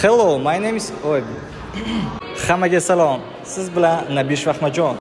Hello, my name is Hammaga salom. Siz bilan Nabish Rahmajon.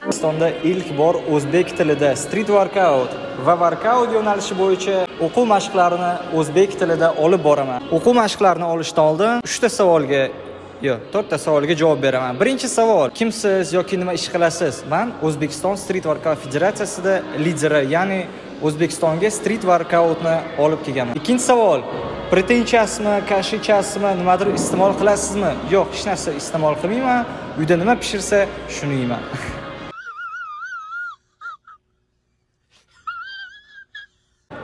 O'zbekistonda ilk bor o'zbek tilida street workout va workout yo'nalishi bo'yicha o'quv mashqlarini o'zbek tilida olib boraman. O'quv mashqlarini olishdan oldin 4 ta savolga javob beraman. Birinchi savol: kimsiz yoki nima ish qilasiz? Men O'zbekiston Street Workout Federatsiyasida lideri, ya'ni O'zbekistonga street workoutni olib kelganman. Ikkinchi savol: pretenchiyasizmi, kashichasizmi, nimadir iste'mol qilasizmi? Yo'q, hech narsa iste'mol qilmayman. Uyda nima pishirsa, shuni yeyman.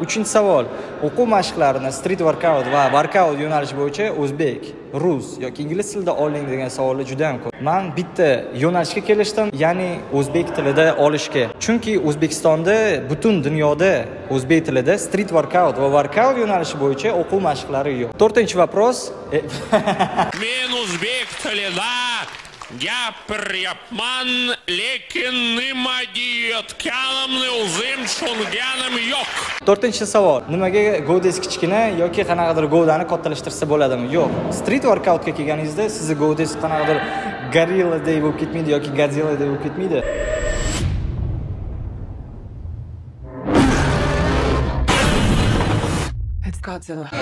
Uchinchi savol: o'quv mashqlarini street workout va workout yo'nalishi bo'yicha o'zbek, rus yoki ingliz tilida oling degan savollar juda ham ko'p. Men bitta yo'nalishga kelishdim, ya'ni o'zbek tilida olishga. Chunki O'zbekistonda, butun dunyoda o'zbek tilida street workout va workout yo'nalishi bo'yicha o'quv mashqlari yo'q. 4-vapros. Men o'zbek tilida gapiryapman, lekin nima deyotganimni o'zim tushunganim yo'q. 4-savol: nimaga go'dingiz kichkina yoki qanaqadir go'dani kattalashtirsa bo'ladimi? Yo'q. Street workoutga kelganingizda sizni go'dingiz qanaqadir gorilladay bo'lib ketmaydi yoki godzilladay bo'lib ketmaydi.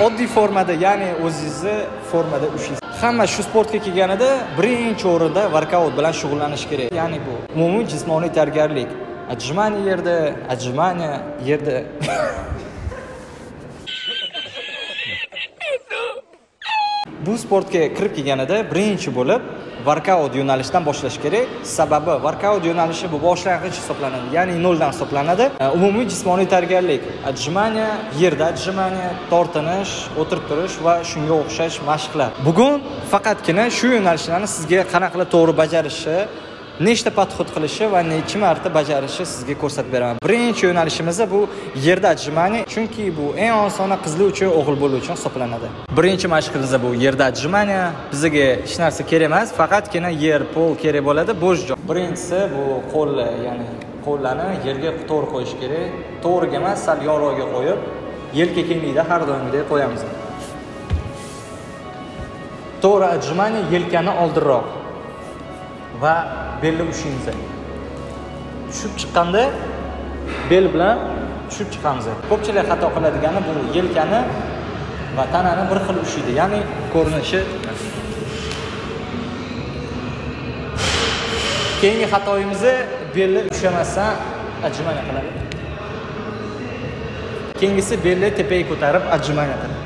Oddiy formada, ya'ni o'zingizni formada ushlaysiz. Hamma shu sportga kelganida birinchi o'rinda workout bilan shug'ullanish kerak. Ya'ni bu umumiy jismoniy tayyorgarlik. Отжимание yerda, отжимание yerda. Bu sportga kirib kelganida birinchi bo'lib workout yo'nalishidan boshlash kerak. Sababi workout yo'nalishi bu boshlang'ich hisoblanadi, ya'ni 0 dan hisoblanadi. Umumiy jismoniy tayyorgarlik, отжимание yerda, отжимание, tortinish, o'tirib turish va shunga o'xshash mashqlar. Bugun faqatgina shu yo'nalishlarni sizga qanaqa qilib to'g'ri bajarishi, nechta podxod qilishi va necha marta bajarishi sizga ko'rsatib beraman. Birinchi yo'nalishimiz bu yerda отжимание, chunki bu eng osoni qizlar uchun, o'g'il bola uchun hisoblanadi. Birinchi mashqimiz bu yerda отжимание. Bizga hech narsa kerak emas, faqatgina yer, pol kerak bo'ladi, bo'sh joy. Birinchisi bu qo'llar, ya'ni qo'llarni yerga to'g'ri qo'yish kerak. To'g'riga emas, sal yorug'iga qo'yib, yelka kengligida har doimgidek qo'yamiz. To'g'ri отжимание yelkani oldinroq va belni ushlaymiz. Tushib chiqqanda bel bilan tushib chiqamiz. Ko'pchilik xato qiladigani bu yelkani va tanani bir xil ushlaydi, ya'ni ko'rinishi. Keyingi xatoyimiz belni ushlamasdan отжимание qiladi. Keyingisi belni tepaga ko'tarib отжимание qiladi.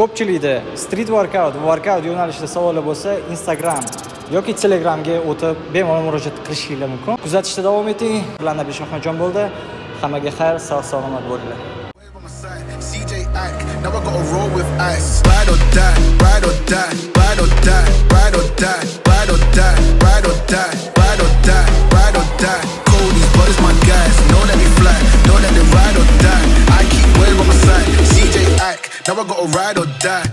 Ko'pchilikda street workout va workout yo'nalishida savollar bo'lsa, Instagram yoki Telegramga o'tib bemalol murojaat qilishingiz mumkin. Kuzatishda davom eting. Bilan Nabish Rahmajon bo'ldi. Hammaga xayr, sog'-salomat bo'linglar. Now I gotta roll with ice. Ride or die, ride or die, ride or die, ride or die, ride or die, ride or die, ride or die, ride or die. Cody's brothers, my guys, know that they fly, know that they ride or die. I keep well on my side. CJ Ack, now I gotta ride or die.